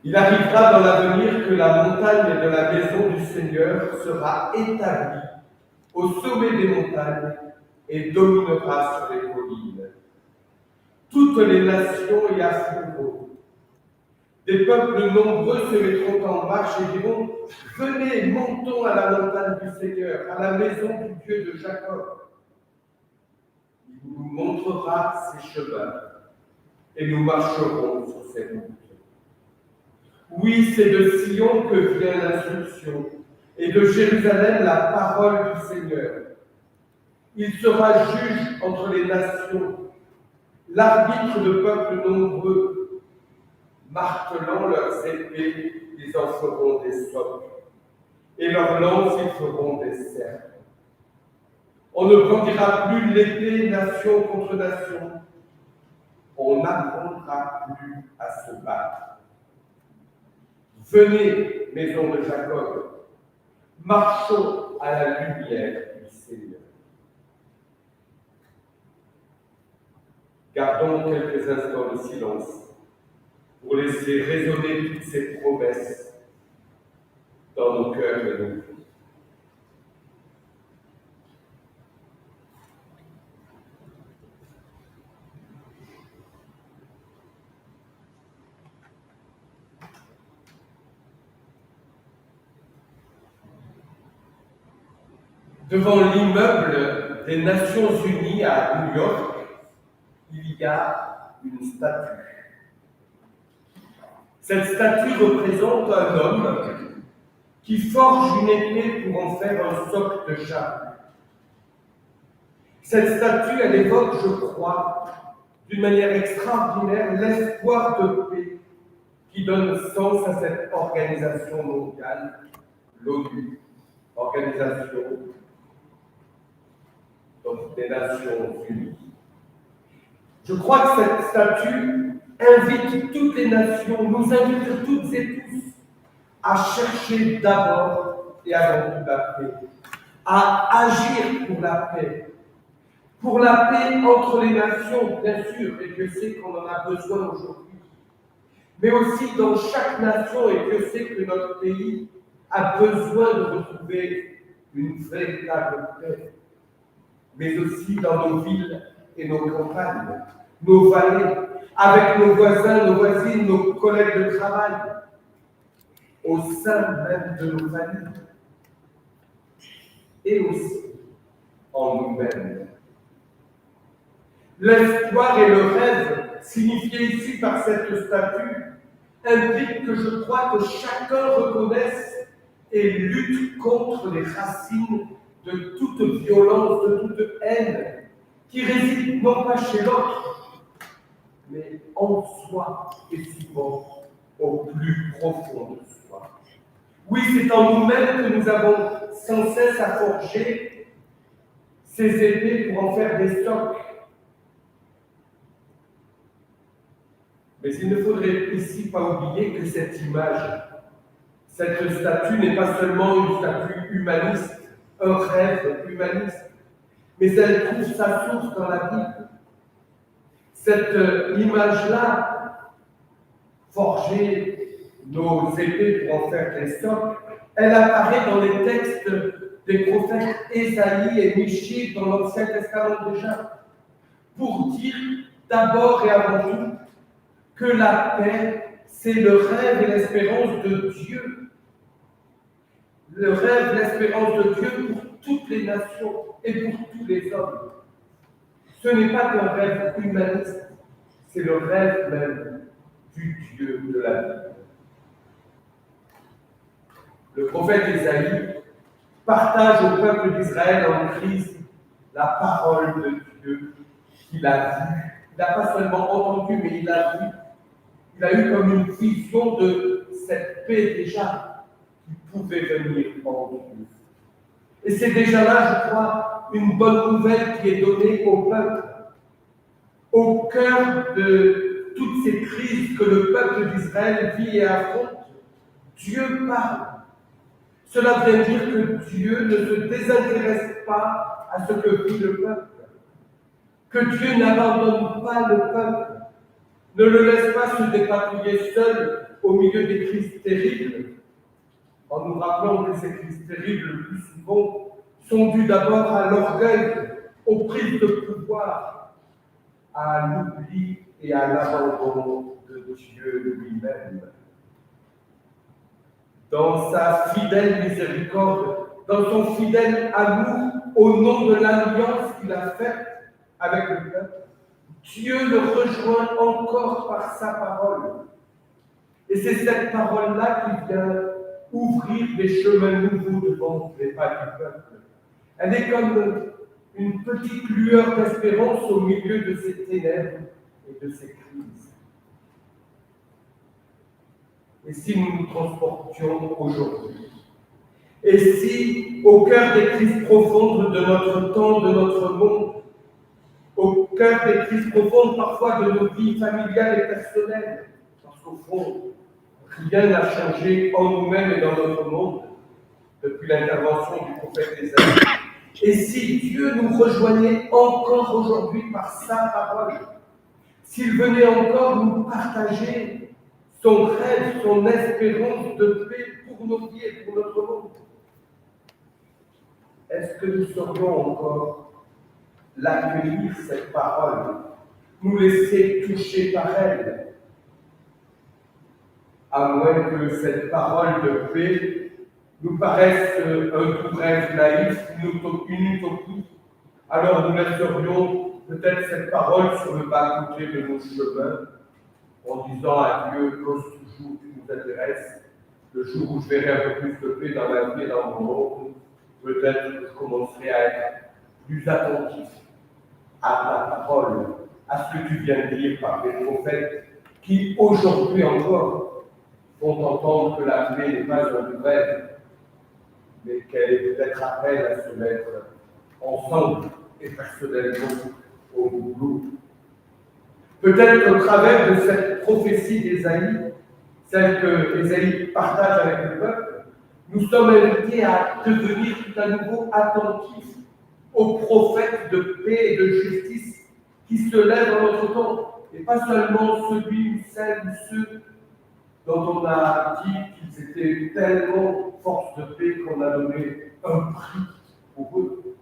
Il arrivera dans l'avenir que la montagne de la maison du Seigneur sera établie au sommet des montagnes et dominera sur les collines. Toutes les nations y afflueront. Des peuples nombreux se mettront en marche et diront: venez, montons à la montagne du Seigneur, à la maison du Dieu de Jacob. Il nous montrera ses chemins et nous marcherons sur ses routes. Oui, c'est de Sion que vient l'instruction, et de Jérusalem la parole du Seigneur. Il sera juge entre les nations, l'arbitre de peuples nombreux. Martelant leurs épées, ils en feront des socles, et leurs lances, ils feront des cercles. On ne brandira plus l'épée nation contre nation. On n'apprendra plus à se battre. Venez, maison de Jacob, marchons à la lumière du Seigneur. Gardons quelques instants de silence pour laisser résonner toutes ces promesses dans nos cœurs et nos vies. Devant l'immeuble des Nations Unies à New York, il y a une statue. Cette statue représente un homme qui forge une épée pour en faire un socle de charge. Cette statue, elle évoque, je crois, d'une manière extraordinaire, l'espoir de paix qui donne sens à cette organisation mondiale, l'ONU, organisation des Nations Unies. Je crois que cette statue invite toutes les nations, nous invite toutes et tous à chercher d'abord et avant tout la paix, à agir pour la paix entre les nations, bien sûr, et Dieu sait qu'on en a besoin aujourd'hui, mais aussi dans chaque nation, et Dieu sait que notre pays a besoin de retrouver une véritable paix, mais aussi dans nos villes et nos campagnes, nos vallées, avec nos voisins, nos voisines, nos collègues de travail, au sein même de nos familles, et aussi en nous-mêmes. L'espoir et le rêve, signifiés ici par cette statue, impliquent que je crois que chacun reconnaisse et lutte contre les racines de toute violence, de toute haine, qui réside non pas chez l'autre, mais en soi et souvent au plus profond de soi. Oui, c'est en nous-mêmes que nous avons sans cesse à forger ces épées pour en faire des socles. Mais il ne faudrait ici pas oublier que cette image, cette statue n'est pas seulement une statue humaniste, un rêve humaniste, mais elle trouve sa source dans la Bible. Cette image-là, forger nos épées pour en faire des socles, elle apparaît dans les textes des prophètes Ésaïe et Michée dans l'Ancien Testament déjà, pour dire d'abord et avant tout que la paix, c'est le rêve et l'espérance de Dieu. Le rêve et l'espérance de Dieu pour toutes les nations et pour tous les hommes. Ce n'est pas qu'un rêve humaniste, c'est le rêve même du Dieu de la Bible. Le prophète Ésaïe partage au peuple d'Israël en crise la parole de Dieu qu'il a vue. Il n'a pas seulement entendu, mais il l'a vu. Il a eu comme une vision de cette paix déjà qui pouvait venir en Dieu. Et c'est déjà là, je crois, une bonne nouvelle qui est donnée au peuple. Au cœur de toutes ces crises que le peuple d'Israël vit et affronte, Dieu parle. Cela veut dire que Dieu ne se désintéresse pas à ce que vit le peuple, que Dieu n'abandonne pas le peuple, Ne le laisse pas se dépatouiller seul au milieu des crises terribles, en nous rappelant que ces crises terribles, le plus souvent, sont dues d'abord à l'orgueil, aux prises de pouvoir, à l'oubli et à l'abandon de Dieu lui-même. Dans sa fidèle miséricorde, dans son fidèle amour, au nom de l'alliance qu'il a faite avec le peuple, Dieu le rejoint encore par sa parole. Et c'est cette parole-là qui vient ouvrir des chemins nouveaux devant les pas du peuple. Elle est comme une petite lueur d'espérance au milieu de ces ténèbres et de ces crises. Et si nous nous transportions aujourd'hui? Et si, au cœur des crises profondes de notre temps, de notre monde, au cœur des crises profondes parfois de nos vies familiales et personnelles, parce qu'au fond, rien n'a changé en nous-mêmes et dans notre monde depuis l'intervention du prophète Ésaïe. Et si Dieu nous rejoignait encore aujourd'hui par sa parole, s'il venait encore nous partager son rêve, son espérance de paix pour nos vies et pour notre monde, est-ce que nous saurions encore l'accueillir, cette parole, nous laisser toucher par elle, à moins que cette parole de paix nous paraisse un doux rêve naïf, une utopie, alors nous laisserions peut-être cette parole sur le bas-côté de nos chemins, en disant à Dieu, cause toujours tu nous intéresses, le jour où je verrai un peu plus de paix dans ma vie et dans mon monde, peut-être que je commencerai à être plus attentif à ta parole, à ce que tu viens de dire par les prophètes, qui aujourd'hui encore font entendre que la paix n'est pas un rêve, mais qu'elle est peut-être appel à se mettre ensemble et personnellement au boulot. Peut-être qu'au travers de cette prophétie d'Ésaïe, celle que Ésaïe partage avec le peuple, nous sommes invités à devenir tout à nouveau attentifs aux prophètes de paix et de justice qui se lèvent dans notre temps, et pas seulement celui ou celle ou ceux dont on a dit qu'ils étaient tellement force de paix qu'on a donné un prix pour eux,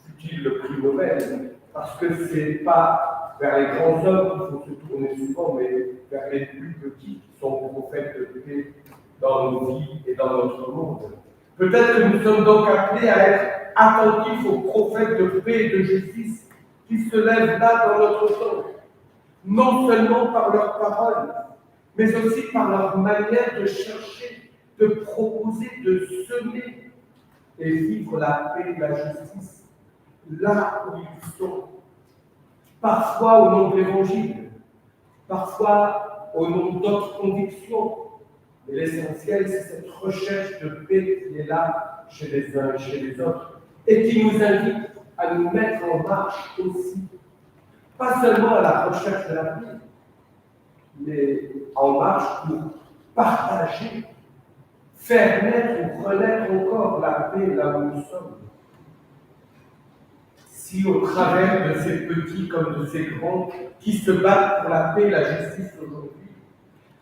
fut-il le prix Nobel, parce que ce n'est pas vers les grands hommes qu'il faut se tourner souvent, mais vers les plus petits qui sont prophètes de paix dans nos vies et dans notre monde. Peut-être que nous sommes donc appelés à être attentifs aux prophètes de paix et de justice qui se lèvent là dans notre temps, non seulement par leurs paroles, mais aussi par leur manière de chercher, de proposer, de semer et vivre la paix et la justice là où ils sont. Parfois au nom de l'Évangile, parfois au nom d'autres convictions. Mais l'essentiel, c'est cette recherche de paix qui est là chez les uns et chez les autres et qui nous invite à nous mettre en marche aussi. Pas seulement à la recherche de la paix, mais en marche pour partager, faire naître ou renaître encore la paix là où nous sommes. Si au travers de ces petits comme de ces grands qui se battent pour la paix et la justice aujourd'hui,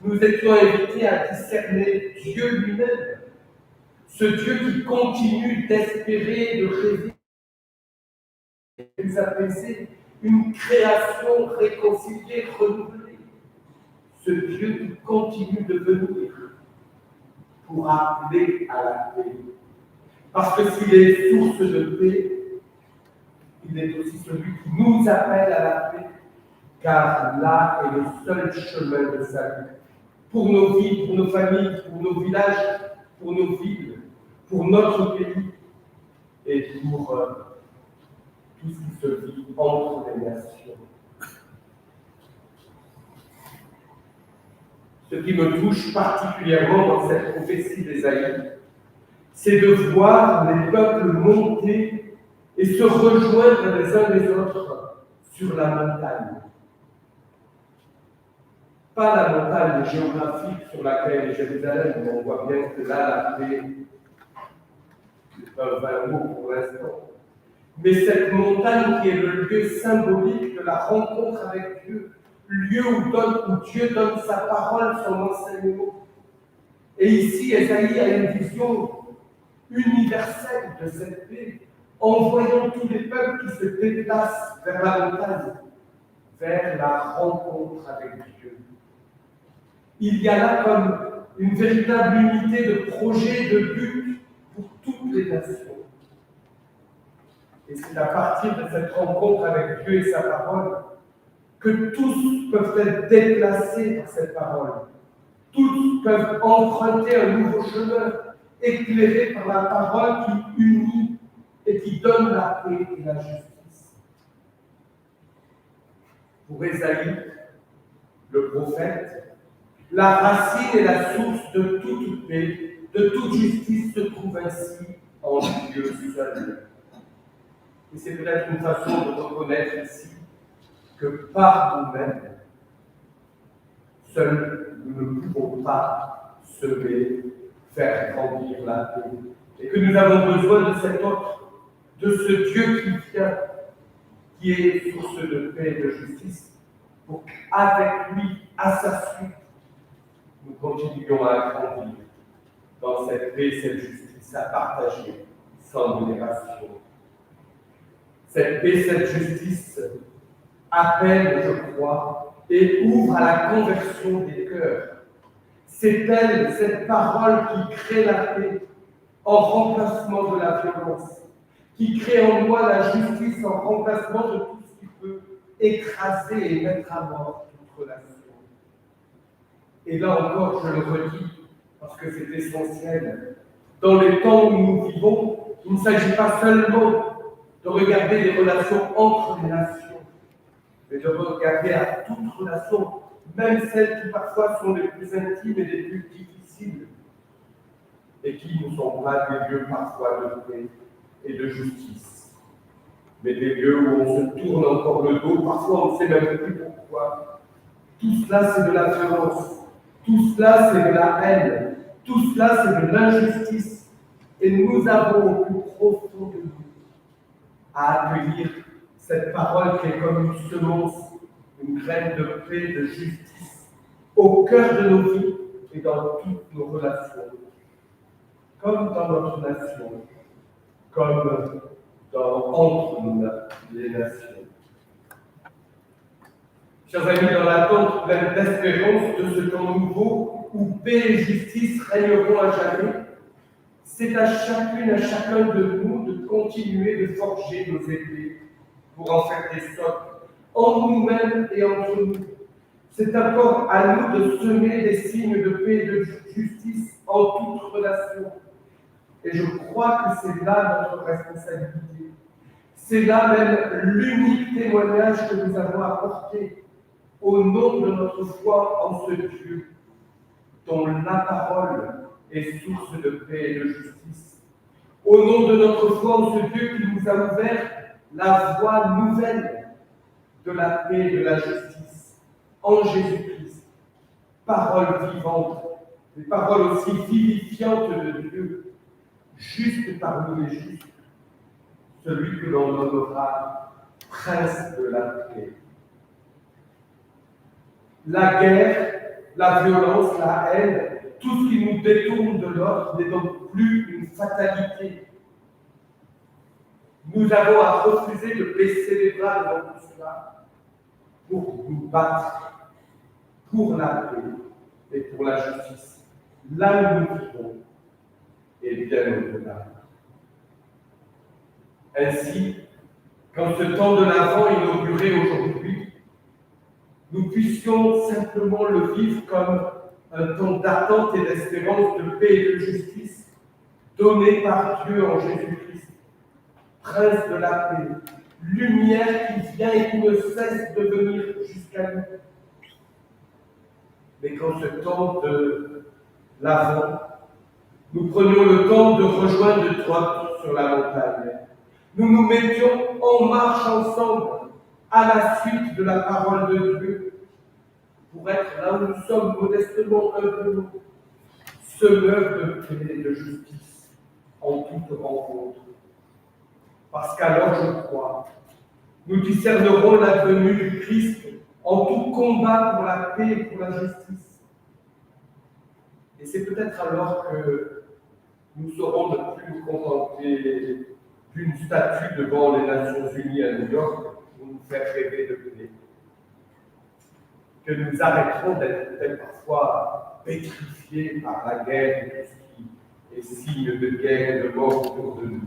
nous étions invités à discerner Dieu lui-même, ce Dieu qui continue d'espérer, de rêver, de nous apaiser, une création réconciliée, renouvelée. Ce Dieu qui continue de venir pour appeler à la paix. Parce que s'il est source de paix, il est aussi celui qui nous appelle à la paix, car là est le seul chemin de salut. Pour nos vies, pour nos familles, pour nos villages, pour nos villes, pour notre pays et pour tout ce qui se vit entre les nations. Ce qui me touche particulièrement dans cette prophétie d'Ésaïe, c'est de voir les peuples monter et se rejoindre les uns les autres sur la montagne. Pas la montagne géographique sur laquelle est Jérusalem, mais on voit bien que là, la paix, c'est un vain mot pour l'instant. Mais cette montagne qui est le lieu symbolique de la rencontre avec Dieu, lieu où Dieu donne sa parole, son enseignement. Et ici, Ésaïe a une vision universelle de cette paix, en voyant tous les peuples qui se déplacent vers la montagne, vers la rencontre avec Dieu. Il y a là comme une véritable unité de projet, de but pour toutes les nations. Et c'est à partir de cette rencontre avec Dieu et sa parole que tous peuvent être déplacés par cette parole. Tous peuvent emprunter un nouveau chemin, éclairé par la parole qui unit et qui donne la paix et la justice. Pour Ésaïe, le prophète, la racine et la source de toute paix, de toute justice se trouve ainsi en Dieu seul. Et c'est peut-être une façon de reconnaître ici que par nous-mêmes, seuls nous ne pouvons pas semer, faire grandir la paix. Et que nous avons besoin de cet autre, de ce Dieu qui vient, qui est source de paix et de justice, pour qu'avec lui, à sa suite, nous continuions à grandir dans cette paix et cette justice, à partager sans modération. Cette paix, cette justice appelle, je crois, et ouvre à la conversion des cœurs. C'est elle, cette parole qui crée la paix en remplacement de la violence, qui crée en moi la justice en remplacement de tout ce qui peut écraser et mettre à mort toute relation. Et là encore, je le redis, parce que c'est essentiel. Dans les temps où nous vivons, il ne s'agit pas seulement de regarder les relations entre les nations, mais de regarder à toute relation, même celles qui parfois sont les plus intimes et les plus difficiles, et qui ne sont pas des lieux parfois de paix et de justice, mais des lieux où on se tourne encore le dos, parfois on ne sait même plus pourquoi. Tout cela, c'est de la violence, tout cela, c'est de la haine, tout cela, c'est de l'injustice, et nous avons au plus profond de nous à accueillir cette parole qui est comme une semence, une graine de paix, de justice, au cœur de nos vies et dans toutes nos relations, comme dans notre nation, comme entre les nations. Chers amis, dans l'attente pleine d'espérance de ce temps nouveau où paix et justice régneront à jamais, c'est à chacune, à chacun de nous de continuer de forger nos épées pour en faire des socles, en nous-mêmes et entre nous. C'est encore à nous de semer des signes de paix et de justice en toute relation. Et je crois que c'est là notre responsabilité. C'est là même l'unique témoignage que nous avons apporté au nom de notre foi en ce Dieu, dont la parole est source de paix et de justice. Au nom de notre foi en ce Dieu qui nous a ouvert la voie nouvelle de la paix et de la justice en Jésus-Christ. Parole vivante, des paroles aussi vivifiantes de Dieu, juste parmi les justes, celui que l'on nommera prince de la paix. La guerre, la violence, la haine, tout ce qui nous détourne de l'autre n'est donc plus une fatalité. Nous avons à refuser de baisser les bras devant tout cela pour nous battre pour la paix et pour la justice, là où nous vivons et bien au-delà. Ainsi, quand ce temps de l'Avent inauguré aujourd'hui, nous puissions simplement le vivre comme un temps d'attente et d'espérance, de paix et de justice, donné par Dieu en Jésus-Christ, Prince de la paix, lumière qui vient et qui ne cesse de venir jusqu'à nous. Mais quand ce temps de l'Avent, nous prenions le temps de rejoindre toi sur la montagne, nous nous mettions en marche ensemble à la suite de la parole de Dieu, pour être là où nous sommes modestement humblement, semeurs de paix et de justice en toute rencontre. Parce qu'alors, je crois, nous discernerons la venue du Christ en tout combat pour la paix et pour la justice. Et c'est peut-être alors que nous saurons ne plus nous contenter d'une statue devant les Nations Unies à New York pour nous faire rêver de paix. Que nous arrêterons d'être peut-être parfois pétrifiés par la guerre et tout ce qui est signe de guerre et de mort autour de nous.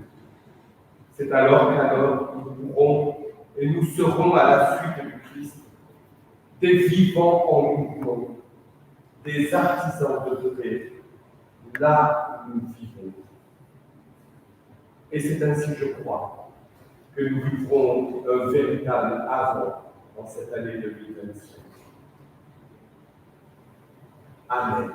C'est alors qu'alors nous pourrons et nous serons à la suite du Christ des vivants en mouvement, des artisans de paix, là où nous vivons. Et c'est ainsi, je crois, que nous vivrons un véritable avant dans cette année 2025. Amen.